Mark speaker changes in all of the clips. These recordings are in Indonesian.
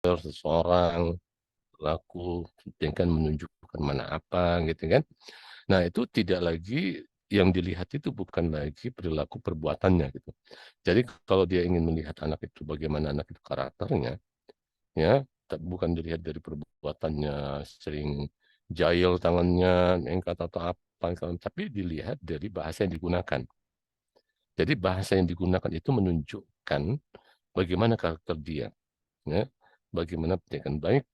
Speaker 1: seseorang, laku, yang kan menunjukkan mana apa gitu kan. Nah, itu tidak lagi yang dilihat itu bukan lagi perilaku perbuatannya gitu. Jadi kalau dia ingin melihat anak itu bagaimana anak itu karakternya, ya, bukan dilihat dari perbuatannya sering jahil tangannya, nekat atau apa, tapi dilihat dari bahasa yang digunakan. Jadi bahasa yang digunakan itu menunjukkan bagaimana karakter dia, ya, bagaimana pendidikan baik,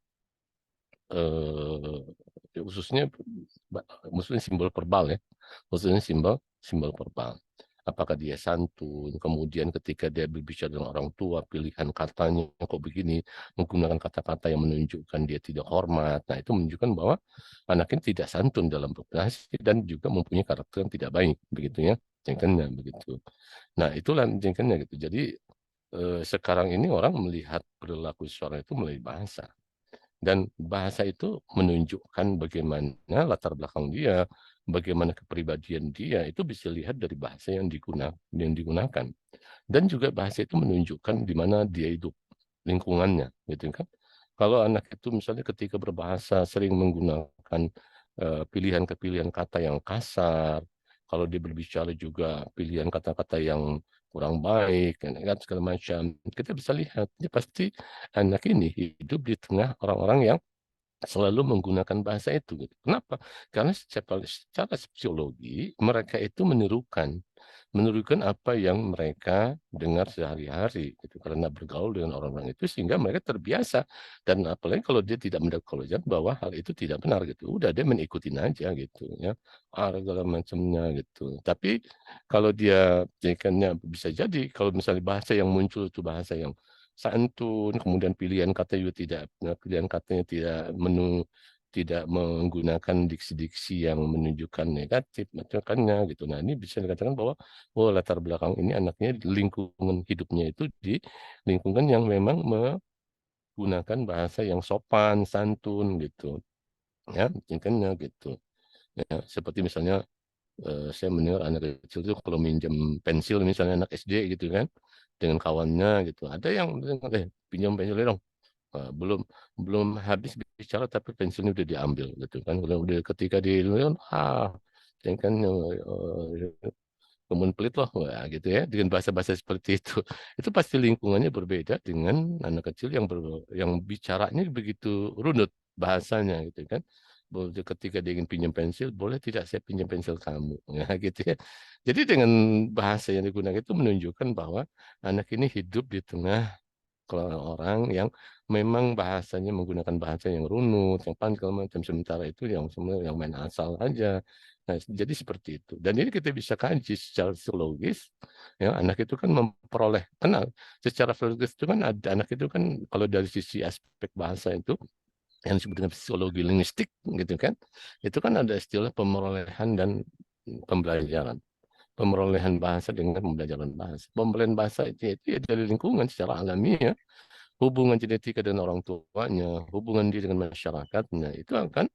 Speaker 1: khususnya maksudnya simbol verbal ya, khususnya simbol simbol verbal. Apakah dia santun, kemudian ketika dia berbicara dengan orang tua, pilihan katanya kok begini, menggunakan kata-kata yang menunjukkan dia tidak hormat. Nah, itu menunjukkan bahwa anak ini tidak santun dalam berinteraksi dan juga mempunyai karakter yang tidak baik, begitu ya, jengkelnya begitu. Nah, itulah jengkelnya gitu. Jadi sekarang ini orang melihat perilaku seseorang itu melalui bahasa. Dan bahasa itu menunjukkan bagaimana latar belakang dia, bagaimana kepribadian dia, itu bisa lihat dari bahasa yang digunakan. Dan juga bahasa itu menunjukkan di mana dia hidup, lingkungannya, gitu kan. Kalau anak itu misalnya ketika berbahasa sering menggunakan pilihan kata yang kasar, kalau dia berbicara juga pilihan kata-kata yang kurang baik, kan segala macam. Kita bisa lihat, dia pasti anak ini hidup di tengah orang-orang yang selalu menggunakan bahasa itu gitu. Kenapa? Karena secara psikologi mereka itu menirukan apa yang mereka dengar sehari-hari gitu. Karena bergaul dengan orang-orang itu sehingga mereka terbiasa dan apalagi kalau dia tidak mendapat kewajiban bahwa hal itu tidak benar gitu. Udah dia mengikutin aja gitu ya. Segala macamnya gitu. Tapi kalau dia jadikannya bisa jadi kalau misalnya bahasa yang muncul itu bahasa yang santun, kemudian pilihan kata juga pilihan katanya tidak menggunakan diksi-diksi yang menunjukkan negatif, masukannya gitu. Nah, ini bisa dikatakan bahwa, oh latar belakang ini anaknya lingkungan hidupnya itu di lingkungan yang memang menggunakan bahasa yang sopan, santun gitu, ya, tingkahnya gitu. Ya, seperti misalnya saya mendengar anak kecil itu kalau minjem pensil misalnya anak SD gitu kan, dengan kawannya gitu, ada yang bilang, pinjam pensilnya dong. Belum belum habis bicara tapi pensilnya udah diambil gitu kan. Udah ketika yang kan kemun pelit loh, wah gitu ya, dengan bahasa-bahasa seperti itu. Itu pasti lingkungannya berbeda dengan anak kecil yang bicaranya begitu runut bahasanya gitu kan. Ketika dia ingin pinjam pensil, boleh tidak saya pinjam pensil kamu? Ya, gitu ya. Jadi dengan bahasa yang digunakan itu menunjukkan bahwa anak ini hidup di tengah kalau orang yang memang bahasanya menggunakan bahasa yang runut, yang segala macam, sementara itu yang semua yang main asal aja. Nah, jadi seperti itu. Dan ini kita bisa kaji secara psikologis, ya anak itu kan memperoleh, kenal secara psikologis itu kan ada anak itu kan kalau dari sisi aspek bahasa itu yang disebut dengan psikologi linguistik gitu kan, itu kan ada istilah pemerolehan dan pembelajaran. Pemerolehan bahasa dengan pembelajaran bahasa. Pembelajaran bahasa itu ya dari lingkungan secara alami ya, hubungan genetika dengan orang tuanya, hubungan dia dengan masyarakatnya, itu akan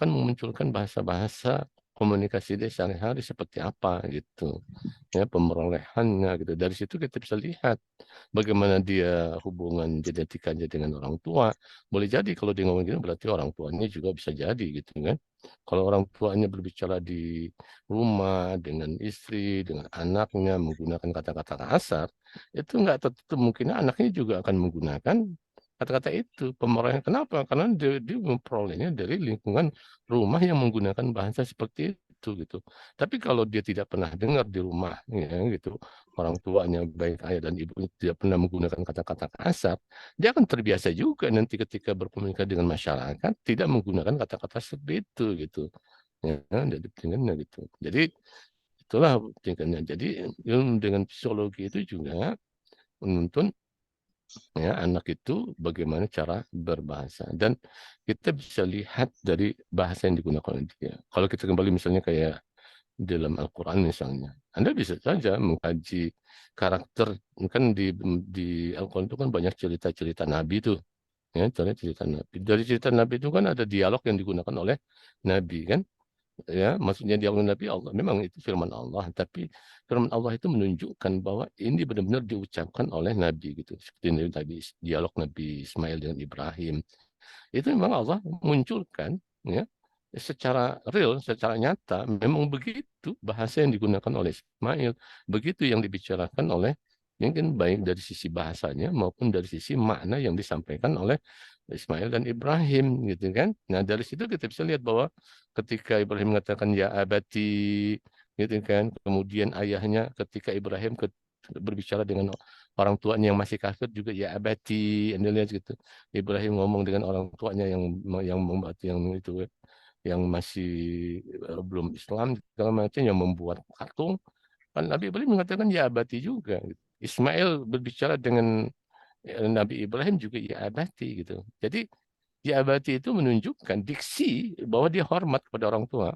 Speaker 1: memunculkan bahasa-bahasa komunikasi dia sehari-hari seperti apa gitu. Ya, pemerolehannya gitu. Dari situ kita bisa lihat bagaimana dia hubungan genetikanya dengan orang tua. Boleh jadi kalau dia ngomong gini berarti orang tuanya juga bisa jadi gitu kan. Kalau orang tuanya berbicara di rumah dengan istri, dengan anaknya menggunakan kata-kata kasar, itu nggak tertutup mungkin anaknya juga akan menggunakan kata-kata itu. Pemerolehan kenapa? Karena dia memperolehnya dari lingkungan rumah yang menggunakan bahasa seperti itu gitu. Tapi kalau dia tidak pernah dengar di rumah ya gitu, orang tuanya baik ayah dan ibunya tidak pernah menggunakan kata-kata kasar, dia akan terbiasa juga nanti ketika berkomunikasi dengan masyarakat tidak menggunakan kata-kata seperti itu gitu. Ya, jadi tingkatnya gitu. Jadi itulah tingkatnya. Jadi dengan psikologi itu juga menuntun ya anak itu bagaimana cara berbahasa dan kita bisa lihat dari bahasa yang digunakan oleh dia. Kalau kita kembali misalnya kayak dalam Al-Quran misalnya, Anda bisa saja mengkaji karakter kan di Al-Quran itu kan banyak cerita-cerita Nabi tuh, ya cerita Nabi. Dari cerita Nabi itu kan ada dialog yang digunakan oleh Nabi kan. Ya, maksudnya dialog Nabi Allah memang itu firman Allah, tapi firman Allah itu menunjukkan bahwa ini benar-benar diucapkan oleh Nabi gitu. Seperti tadi dialog Nabi Ismail dengan Ibrahim. Itu memang Allah munculkan ya secara real, secara nyata memang begitu bahasa yang digunakan oleh Ismail, begitu yang dibicarakan oleh mungkin baik dari sisi bahasanya maupun dari sisi makna yang disampaikan oleh Ismail dan Ibrahim gitu kan. Nah, dari situ kita bisa lihat bahwa ketika Ibrahim mengatakan ya abati gitu kan, kemudian ayahnya ketika Ibrahim berbicara dengan orang tuanya yang masih kafir juga ya abati, Anda lihat gitu. Ibrahim ngomong dengan orang tuanya yang itu yang masih belum Islam segala macam yang membuat patung kan Nabi Ibrahim mengatakan ya abati juga gitu. Ismail berbicara dengan Nabi Ibrahim juga ya abati gitu. Jadi ya abati itu menunjukkan diksi bahwa dia hormat kepada orang tua.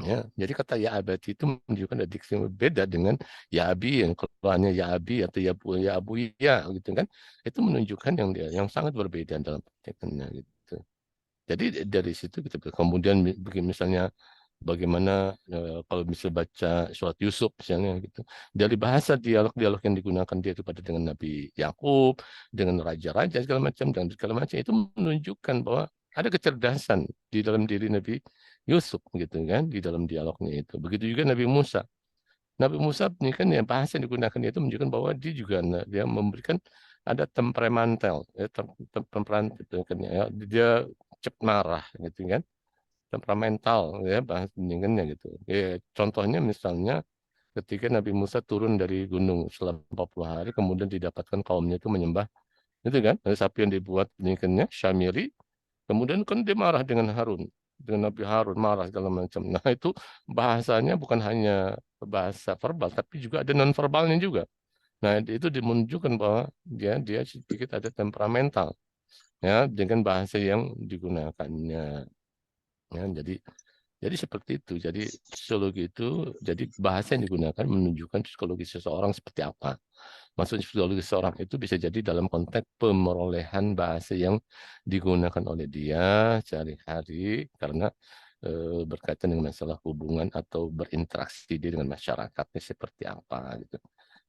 Speaker 1: Ya, jadi kata ya abati itu menunjukkan ada diksi yang berbeda dengan ya abi yang keluarnya ya abi atau ya abu ya gitu kan. Itu menunjukkan yang sangat berbeda dalam praktekannya gitu. Jadi dari situ kita kemudian misalnya bagaimana kalau misalnya baca surat Yusuf misalnya gitu. Dari bahasa dialog-dialog yang digunakan dia kepada dengan Nabi Yakub, dengan raja-raja segala macam itu menunjukkan bahwa ada kecerdasan di dalam diri Nabi Yusuf gitu kan di dalam dialognya itu. Begitu juga Nabi Musa. Nabi Musa ini kan ya bahasa yang digunakan itu menunjukkan bahwa dia juga dia memberikan ada temperamental ya, temperamental gitu kan ya. Dia cepat marah gitu kan temperamental ya bahas pendidikannya gitu. Ya, contohnya misalnya ketika Nabi Musa turun dari gunung selama 40 hari kemudian didapatkan kaumnya itu menyembah itu kan ada sapi yang dibuat pendidikannya Syamiri kemudian kan dia marah dengan Harun dengan Nabi Harun marah segala macam. Nah itu bahasanya bukan hanya bahasa verbal tapi juga ada non verbalnya juga. Nah itu menunjukkan bahwa dia sedikit ada temperamental ya dengan bahasa yang digunakannya. Ya, jadi seperti itu. Jadi psikologi itu, jadi bahasa yang digunakan menunjukkan psikologi seseorang seperti apa. Maksudnya psikologi seseorang itu bisa jadi dalam konteks pemerolehan bahasa yang digunakan oleh dia sehari-hari karena berkaitan dengan masalah hubungan atau berinteraksi dia dengan masyarakatnya seperti apa gitu.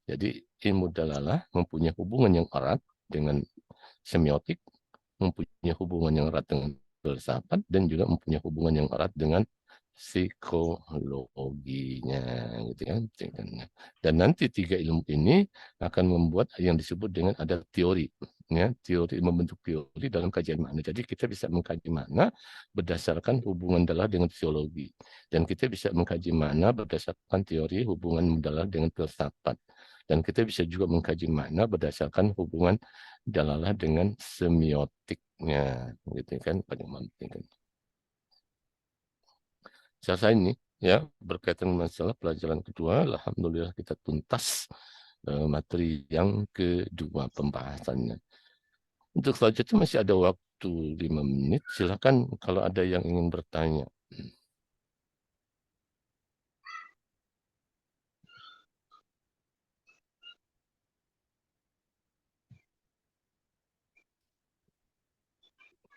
Speaker 1: Jadi ilmu dalalah mempunyai hubungan yang erat dengan semiotik, mempunyai hubungan yang erat dengan filsafat dan juga mempunyai hubungan yang erat dengan psikologinya gitu kan. Dan nanti tiga ilmu ini akan membuat yang disebut dengan ada teori ya, teori membentuk teori dalam kajian makna. Jadi kita bisa mengkaji makna berdasarkan hubungan dalam dengan psikologi dan kita bisa mengkaji makna berdasarkan teori hubungan dalam dengan filsafat. Dan kita bisa juga mengkaji makna berdasarkan hubungan dalalah dengan semiotiknya gitu kan pada penting. Selesai ini ya berkaitan masalah pelajaran kedua alhamdulillah kita tuntas materi yang kedua pembahasannya. Untuk selanjutnya masih ada waktu 5 menit. Silakan kalau ada yang ingin bertanya.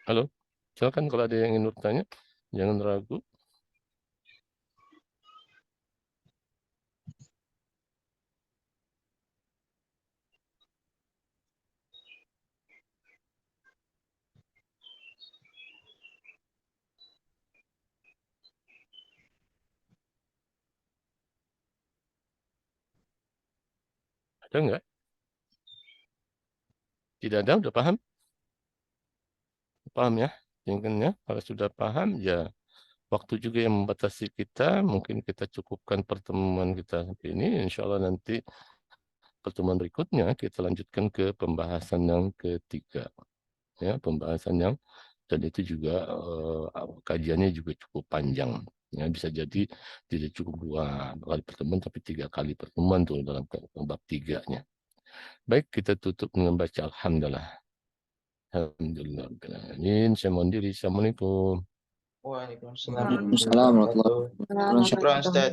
Speaker 1: Halo, silakan kalau ada yang ingin bertanya. Jangan ragu. Ada enggak? Tidak ada, udah paham? Paham ya? Mungkin ya, kalau sudah paham ya waktu juga yang membatasi kita, mungkin kita cukupkan pertemuan kita sampai ini. Insya Allah nanti pertemuan berikutnya kita lanjutkan ke pembahasan yang ketiga. Ya, pembahasan yang dan itu juga kajiannya juga cukup panjang. Ya, bisa jadi tidak cukup 2 kali pertemuan, tapi 3 kali pertemuan tuh dalam bab 3-nya. Baik, kita tutup dengan baca Alhamdulillah. Alhamdulillah. Saya mohon diri. Assalamualaikum.
Speaker 2: Waalaikumsalam warahmatullahi wabarakatuh. Syukran Ustaz.